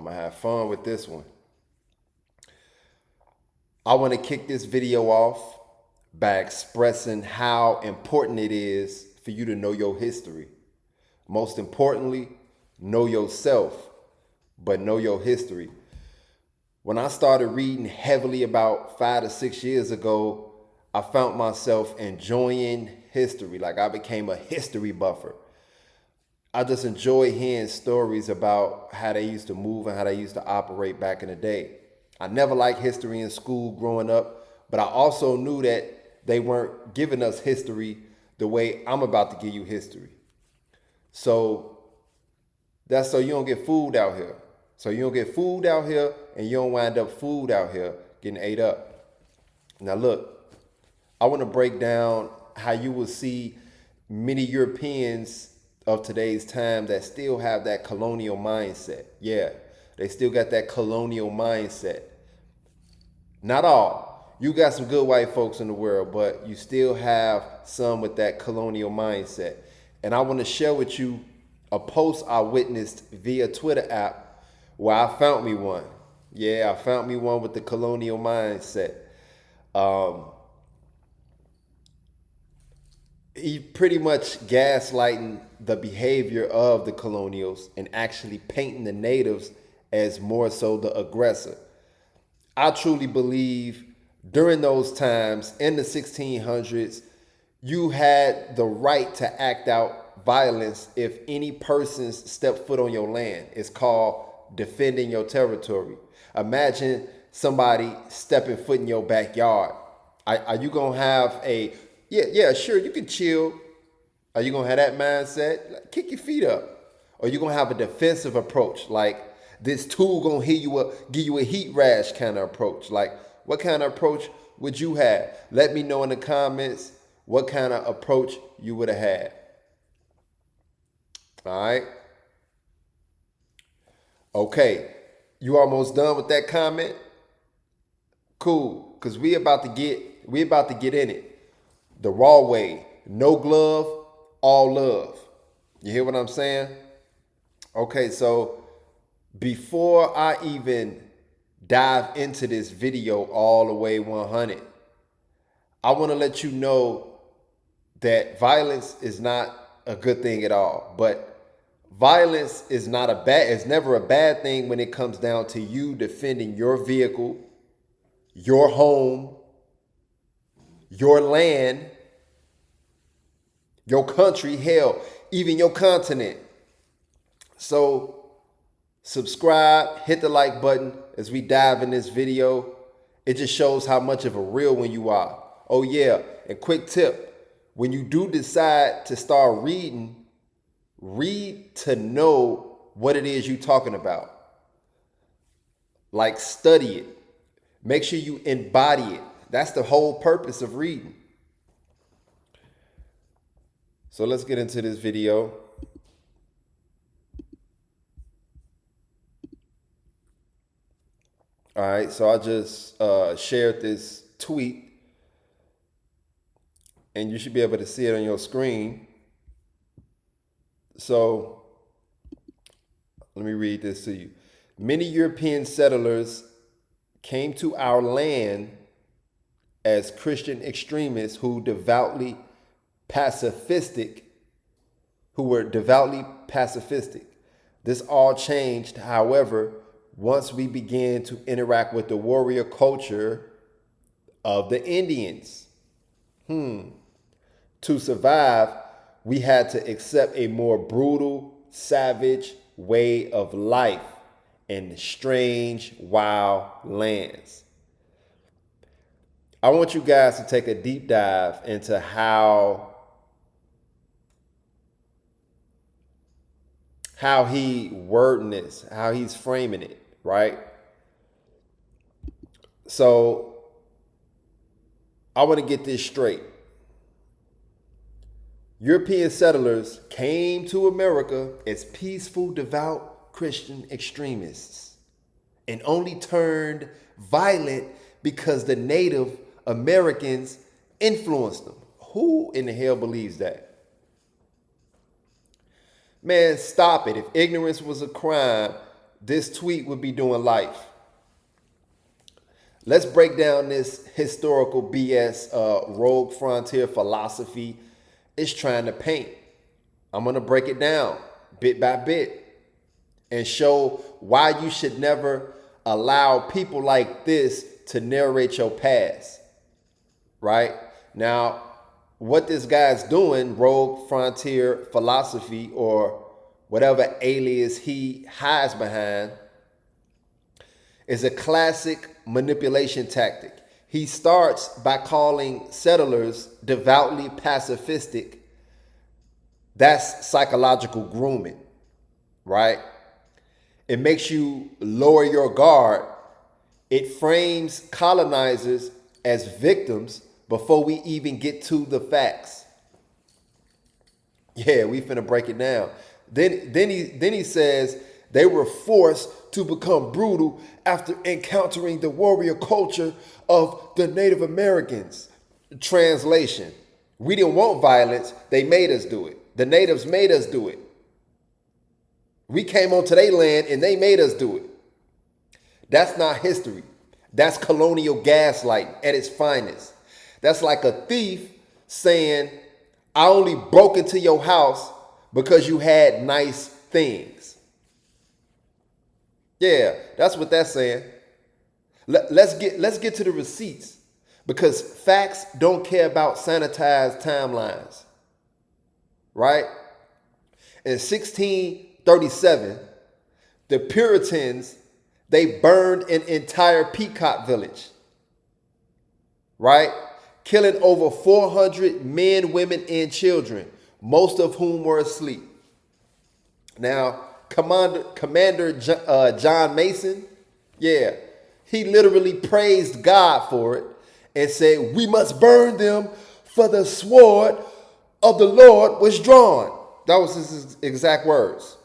I'm gonna have fun with this one. I want to kick this video off by expressing how important it is for you to know your history. Most importantly, know yourself, but know your history. When I started reading heavily about 5 to 6 years ago, I found myself enjoying history. Like I became a history buffer. I just enjoy hearing stories about how they used to move and how they used to operate back in the day. I never liked history in school growing up, but I also knew that they weren't giving us history the way I'm about to give you history. So that's so you don't get fooled out here. So you don't get fooled out here and you don't wind up fooled out here getting ate up. Now look, I want to break down how you will see many Europeans of today's time that still have that colonial mindset. Yeah, they still got that colonial mindset. Not all. You got some good white folks in the world, but you still have some with that colonial mindset. And I want to share with you a post I witnessed via Twitter app where I found me one. Yeah, I found me one with the colonial mindset. He pretty much gaslighting the behavior of the colonials and actually painting the natives as more so the aggressor. I truly believe during those times in the 1600s, you had the right to act out violence if any persons stepped foot on your land. It's called defending your territory. Imagine somebody stepping foot in your backyard. Are you going to have a, yeah, sure, you can chill. Are you going to have that mindset? Like, kick your feet up. Or you going to have a defensive approach, like this tool going to give you a heat rash kind of approach. Like, what kind of approach would you have? Let me know in the comments what kind of approach you would have had. All right. Okay. You almost done with that comment? Cool. Cause we about to get in it. The raw way. No glove, all love. You hear what I'm saying? Okay, so before I even dive into this video all the way 100, I want to let you know that violence is not a good thing at all. But violence is it's never a bad thing when it comes down to you defending your vehicle, your home, your land, your country, hell, even your continent. So subscribe, hit the like button as we dive in this video. It just shows how much of a real one you are. Oh yeah, and quick tip, when you do decide to start reading, read to know what it is you're talking about. Like study it. Make sure you embody it. That's the whole purpose of reading. So let's get into this video. All right, so I just shared this tweet, and you should be able to see it on your screen. So let me read this to you. Many European settlers came to our land as Christian extremists who were devoutly pacifistic. This all changed, however, once we began to interact with the warrior culture of the Indians. To survive, we had to accept a more brutal, savage way of life in strange, wild lands. I want you guys to take a deep dive into how he wording this, how he's framing it, right? So I want to get this straight. European settlers came to America as peaceful, devout Christian extremists and only turned violent because the Native Americans influenced them. Who in the hell believes that? Man, stop it. If ignorance was a crime, this tweet would be doing life. Let's break down this historical BS rogue frontier philosophy is trying to paint. I'm going to break it down bit by bit and show why you should never allow people like this to narrate your past. Right? Now, what this guy's doing, rogue frontier philosophy or whatever alias he hides behind, is a classic manipulation tactic. He starts by calling settlers devoutly pacifistic. That's psychological grooming, right? It makes you lower your guard. It frames colonizers as victims before we even get to the facts. Yeah, we finna break it down. Then he says they were forced to become brutal after encountering the warrior culture of the Native Americans. Translation: we didn't want violence, they made us do it. The natives made us do it. We came onto their land and they made us do it. That's not history. That's colonial gaslighting at its finest. That's like a thief saying, I only broke into your house because you had nice things. Yeah, that's what that's saying. Let's get to the receipts, because facts don't care about sanitized timelines. Right? In 1637, the Puritans, they burned an entire Pequot village. Right? Killing over 400 men, women, and children, most of whom were asleep. Now, Commander John Mason, yeah, he literally praised God for it and said, we must burn them, for the sword of the Lord was drawn. That was his exact words.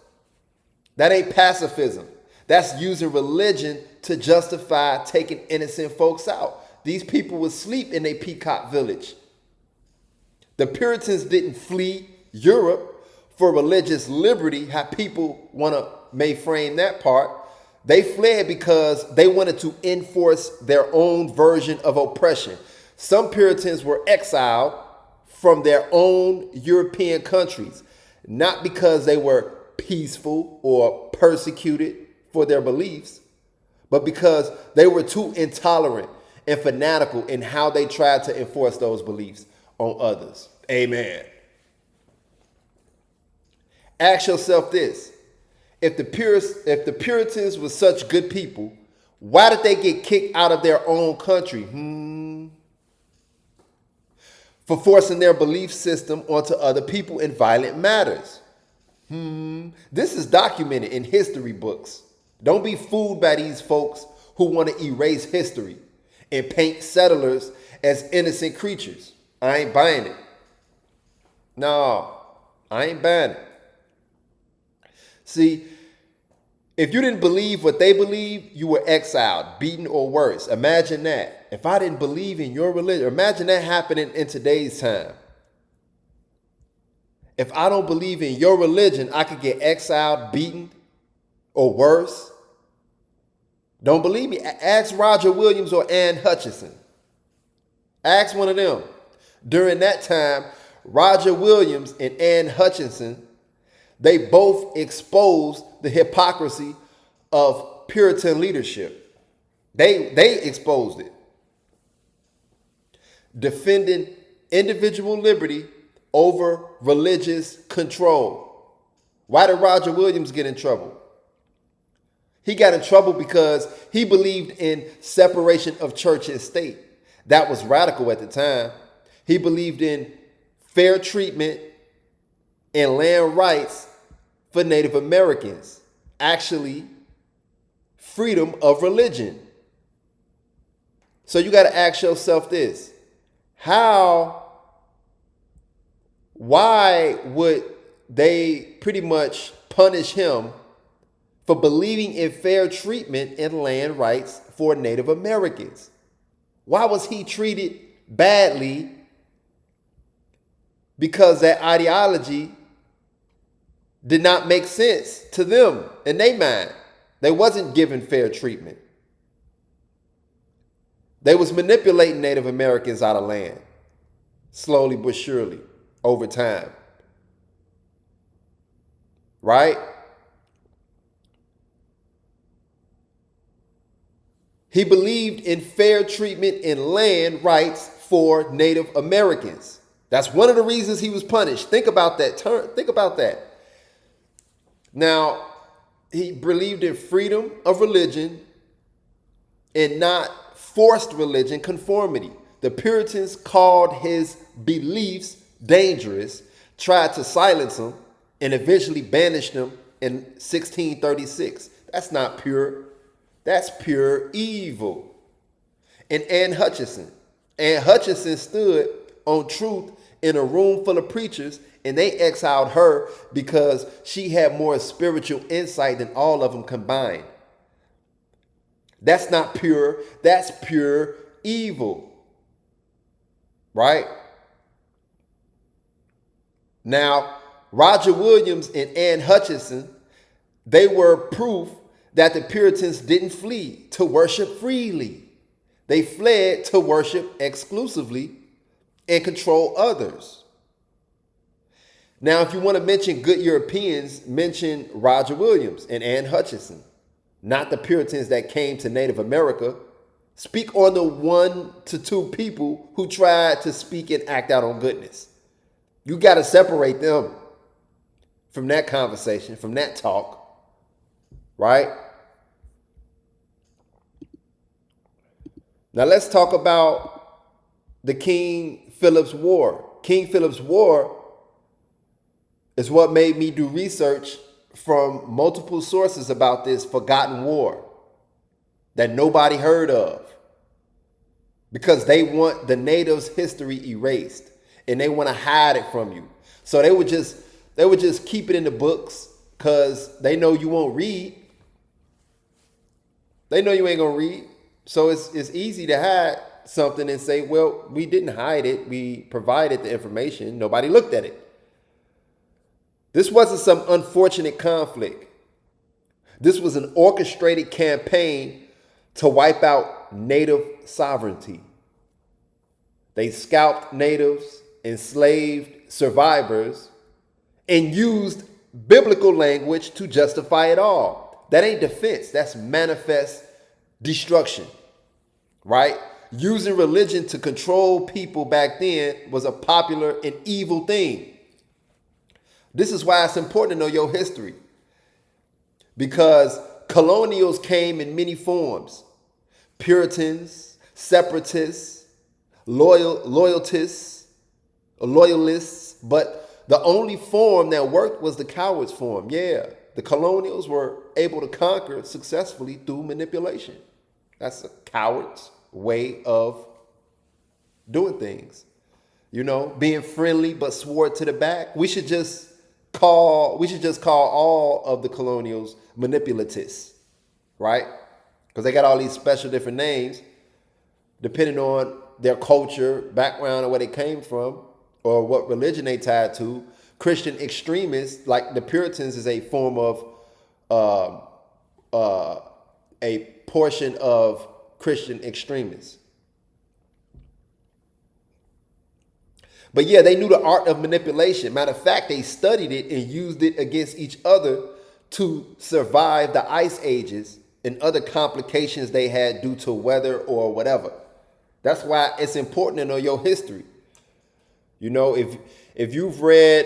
That ain't pacifism. That's using religion to justify taking innocent folks out. These people would sleep in a Pequot village. The Puritans didn't flee Europe for religious liberty, how people may frame that part. They fled because they wanted to enforce their own version of oppression. Some Puritans were exiled from their own European countries, not because they were peaceful or persecuted for their beliefs, but because they were too intolerant and fanatical in how they tried to enforce those beliefs on others. Amen. Ask yourself this: if the Puritans were such good people, why did they get kicked out of their own country? For forcing their belief system onto other people in violent matters. This is documented in history books. Don't be fooled by these folks who want to erase history and paint settlers as innocent creatures. I ain't buying it. No, I ain't buying it. See, if you didn't believe what they believed, you were exiled, beaten, or worse. Imagine that. If I didn't believe in your religion, imagine that happening in today's time. If I don't believe in your religion, I could get exiled, beaten, or worse. Don't believe me? Ask Roger Williams or Ann Hutchinson. Ask one of them. During that time, Roger Williams and Ann Hutchinson, they both exposed the hypocrisy of Puritan leadership. They exposed it. Defending individual liberty over religious control. Why did Roger Williams get in trouble? He got in trouble because he believed in separation of church and state. That was radical at the time. He believed in fair treatment and land rights for Native Americans. Actually, freedom of religion. So you got to ask yourself this: why would they pretty much punish him for believing in fair treatment and land rights for Native Americans? Why was he treated badly? Because that ideology did not make sense to them in their mind. They wasn't given fair treatment. They was manipulating Native Americans out of land, slowly but surely, over time. Right? He believed in fair treatment in land rights for Native Americans. That's one of the reasons he was punished. Think about that. Think about that. Now, he believed in freedom of religion and not forced religion conformity. The Puritans called his beliefs dangerous, tried to silence him, and eventually banished him in 1636. That's not pure. That's pure evil. And Anne Hutchinson. Anne Hutchinson stood on truth in a room full of preachers, and they exiled her because she had more spiritual insight than all of them combined. That's not pure. That's pure evil. Right? Now, Roger Williams and Anne Hutchinson, they were proof that the Puritans didn't flee to worship freely. They fled to worship exclusively and control others. Now, if you want to mention good Europeans, mention Roger Williams and Anne Hutchinson, not the Puritans that came to Native America. Speak on the 1 to 2 people who tried to speak and act out on goodness. You got to separate them from that conversation, from that talk, right? Now let's talk about the King Philip's War. King Philip's War is what made me do research from multiple sources about this forgotten war that nobody heard of, because they want the natives' history erased and they want to hide it from you. So they would just keep it in the books because they know you won't read. They know you ain't gonna read. So it's easy to hide something and say, well, we didn't hide it. We provided the information. Nobody looked at it. This wasn't some unfortunate conflict. This was an orchestrated campaign to wipe out native sovereignty. They scalped natives, enslaved survivors, and used biblical language to justify it all. That ain't defense. That's manifest destruction, right? Using religion to control people back then was a popular and evil thing. This is why it's important to know your history, because colonials came in many forms. Puritans, separatists, loyalists, but the only form that worked was the coward's form. Yeah, the colonials were able to conquer successfully through manipulation. That's a coward's way of doing things. You know, being friendly but swore to the back. We should just call all of the colonials manipulatists, right? Because they got all these special different names depending on their culture, background, or where they came from, or what religion they tied to. Christian extremists, like the Puritans, is a form of a portion of Christian extremists. But yeah, they knew the art of manipulation. Matter of fact, they studied it and used it against each other to survive the ice ages and other complications they had due to weather or whatever. That's why it's important to know your history. You know, if you've read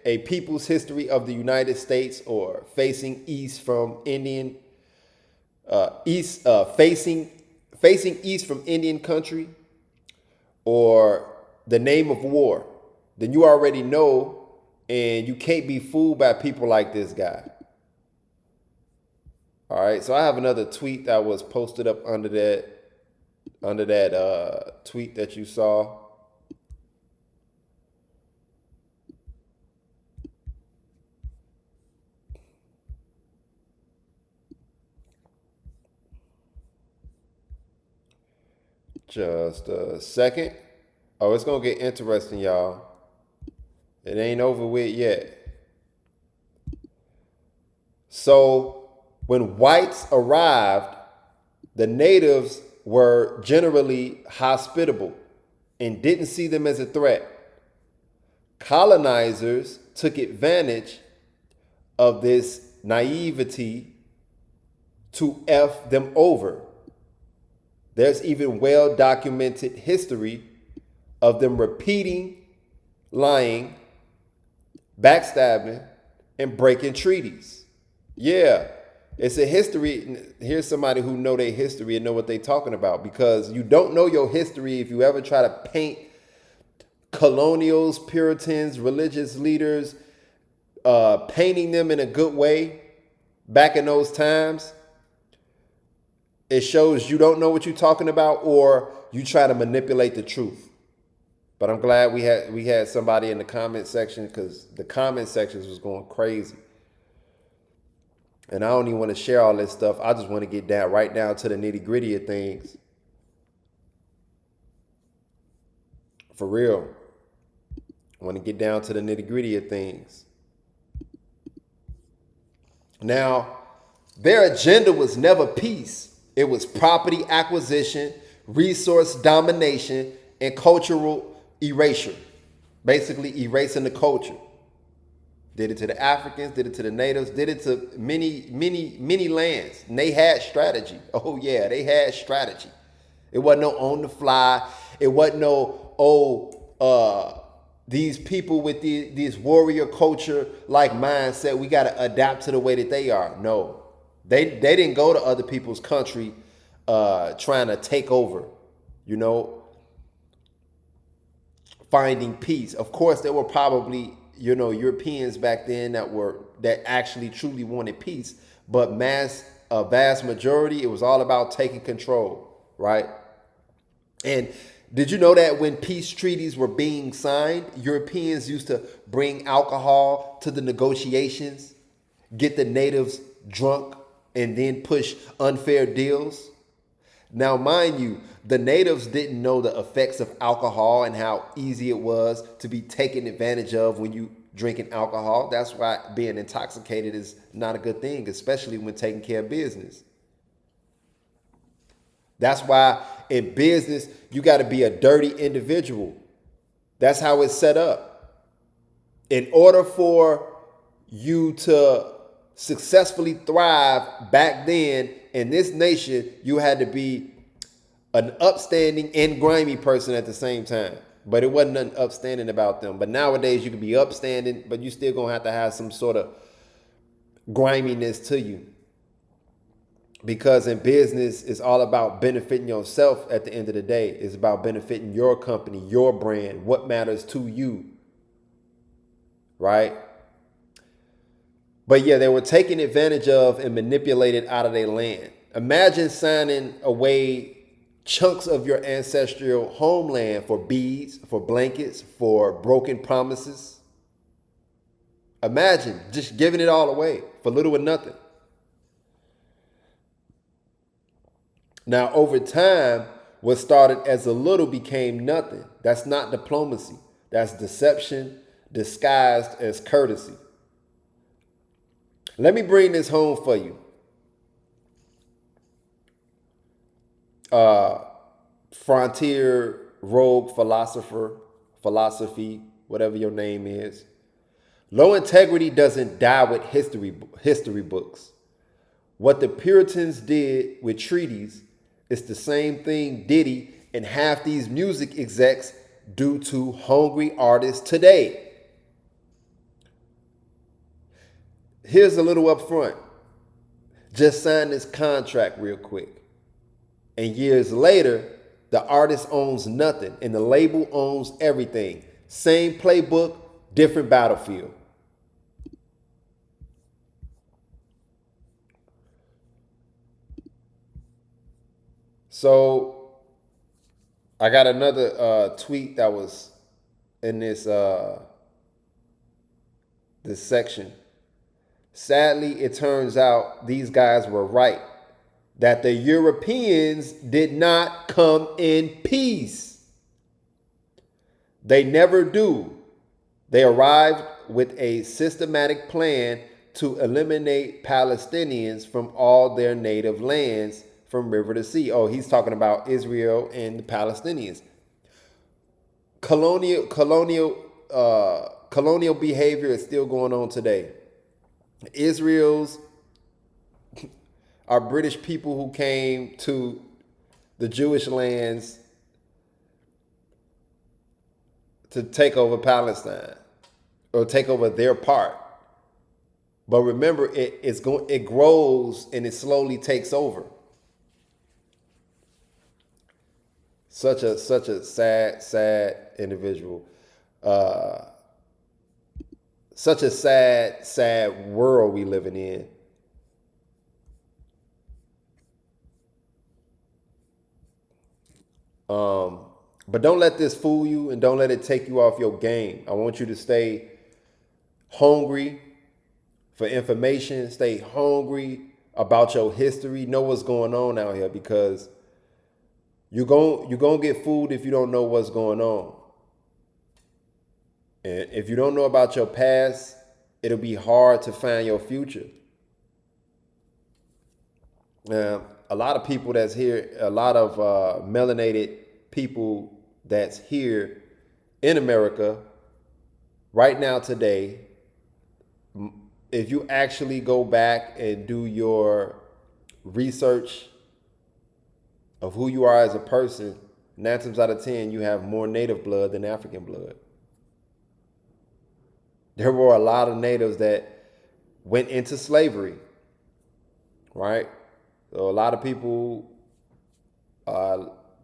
A People's History of the United States, or Facing East from Indian Facing East from Indian Country, or The Name of War, then you already know, and you can't be fooled by people like this guy. All right, so I have another tweet that was posted up under that tweet that you saw. Just a second. Oh, it's going to get interesting, y'all. It ain't over with yet. So when whites arrived, the natives were generally hospitable and didn't see them as a threat. Colonizers took advantage of this naivety to F them over. There's even well-documented history of them repeating, lying, backstabbing, and breaking treaties. Yeah, it's a history. Here's somebody who know their history and know what they're talking about, because you don't know your history if you ever try to paint colonials, Puritans, religious leaders, painting them in a good way back in those times. It shows you don't know what you're talking about, or you try to manipulate the truth. But I'm glad we had somebody in the comment section, because the comment sections was going crazy. And I don't even want to share all this stuff. I just want to get down right down to the nitty gritty of things. For real. I want to get down to the nitty gritty of things. Now, their agenda was never peace. It was property acquisition, resource domination, and cultural erasure. Basically erasing the culture. Did it to the Africans, did it to the natives, did it to many lands. And they had strategy. Oh yeah, they had strategy. It wasn't no on the fly. It wasn't no, these people with this warrior culture like mindset, we got to adapt to the way that they are. No, they didn't go to other people's country trying to take over, finding peace. Of course, there were probably, Europeans back then that actually truly wanted peace, but a vast majority, it was all about taking control, right? And did you know that when peace treaties were being signed, Europeans used to bring alcohol to the negotiations, get the natives drunk, and then push unfair deals? Now, mind you, the natives didn't know the effects of alcohol and how easy it was to be taken advantage of when you drinking alcohol. That's why being intoxicated is not a good thing, especially when taking care of business. That's why in business, you got to be a dirty individual. That's how it's set up. In order for you to successfully thrive back then in this nation, you had to be an upstanding and grimy person at the same time. But it wasn't nothing upstanding about them. But nowadays you can be upstanding, but you still gonna have to have some sort of griminess to you. Because in business, it's all about benefiting yourself at the end of the day. It's about benefiting your company, your brand, what matters to you. Right? But yeah, they were taken advantage of and manipulated out of their land. Imagine signing away chunks of your ancestral homeland for beads, for blankets, for broken promises. Imagine just giving it all away for little or nothing. Now, over time, what started as a little became nothing. That's not diplomacy. That's deception disguised as courtesy. Let me bring this home for you. Frontier rogue philosophy, whatever your name is. Low integrity doesn't die with history books. What the Puritans did with treaties is the same thing Diddy and half these music execs do to hungry artists today. Here's a little up front. Just sign this contract real quick. And years later, the artist owns nothing and the label owns everything. Same playbook, different battlefield. So I got another tweet that was in this section. Sadly, it turns out these guys were right, that the Europeans did not come in peace. They never do. They arrived with a systematic plan to eliminate Palestinians from all their native lands from river to sea. Oh, he's talking about Israel and the Palestinians. Colonial behavior is still going on today. Israel's are British people who came to the Jewish lands to take over Palestine or take over their part. But remember, it grows and it slowly takes over. Such a sad individual. Such a sad world we living in. But don't let this fool you and don't let it take you off your game. I want you to stay hungry for information, stay hungry about your history, know what's going on out here, because you're going to get fooled if you don't know what's going on. And if you don't know about your past, it'll be hard to find your future. Now, a lot of people that's here, a lot of melanated people that's here in America right now today, if you actually go back and do your research of who you are as a person, 9 times out of 10, you have more native blood than African blood. There were a lot of natives that went into slavery, right? So a lot of people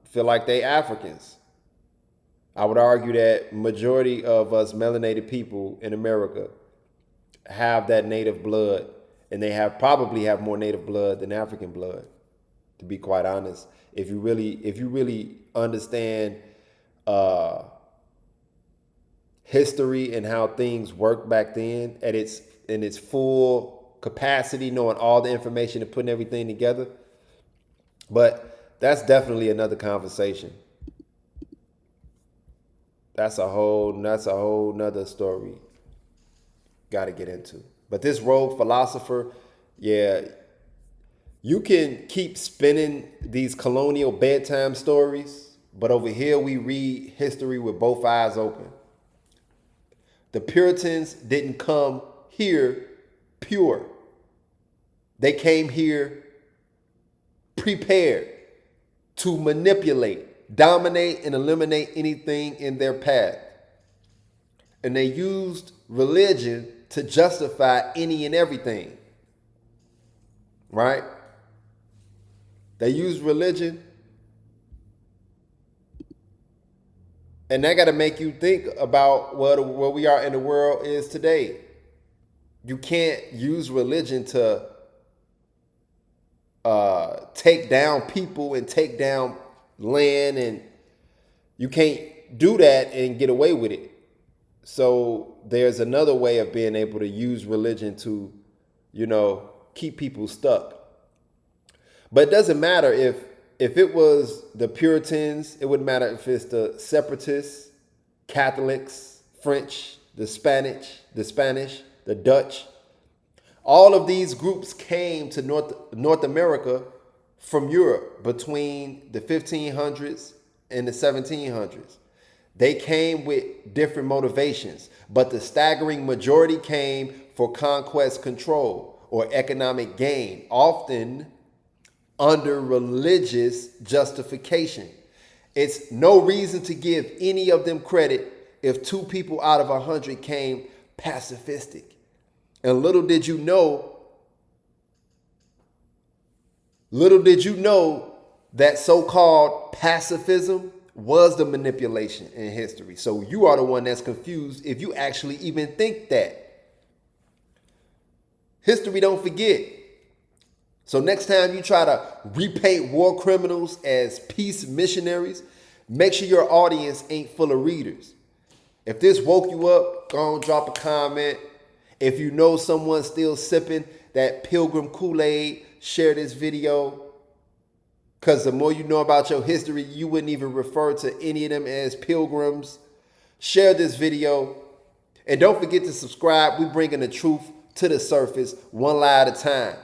feel like they Africans. I would argue that majority of us melanated people in America have that native blood, and they probably have more native blood than African blood, to be quite honest. If you really understand history and how things worked back then in its full capacity, knowing all the information and putting everything together. But that's definitely another conversation. That's a whole nother story. Got to get into. But this rogue philosopher, yeah, you can keep spinning these colonial bedtime stories, but over here we read history with both eyes open. The Puritans didn't come here pure. They came here prepared to manipulate, dominate, and eliminate anything in their path. And they used religion to justify any and everything. Right? They used religion. And that got to make you think about where we are in the world is today. You can't use religion to take down people and take down land, and you can't do that and get away with it. So there's another way of being able to use religion to, keep people stuck. But it doesn't matter if it was the Puritans, it wouldn't matter if it's the separatists, Catholics, French, the Spanish, the Dutch. All of these groups came to North America from Europe between the 1500s and the 1700s. They came with different motivations, but the staggering majority came for conquest, control, or economic gain, often under religious justification. It's no reason to give any of them credit if 2 people out of 100 came pacifistic. And little did you know that so-called pacifism was the manipulation in history. So you are the one that's confused if you actually even think that. History don't forget. So next time you try to repaint war criminals as peace missionaries, make sure your audience ain't full of readers. If this woke you up, go and drop a comment. If you know someone still sipping that Pilgrim Kool-Aid, share this video. Because the more you know about your history, you wouldn't even refer to any of them as pilgrims. Share this video. And don't forget to subscribe. We bringing the truth to the surface one lie at a time.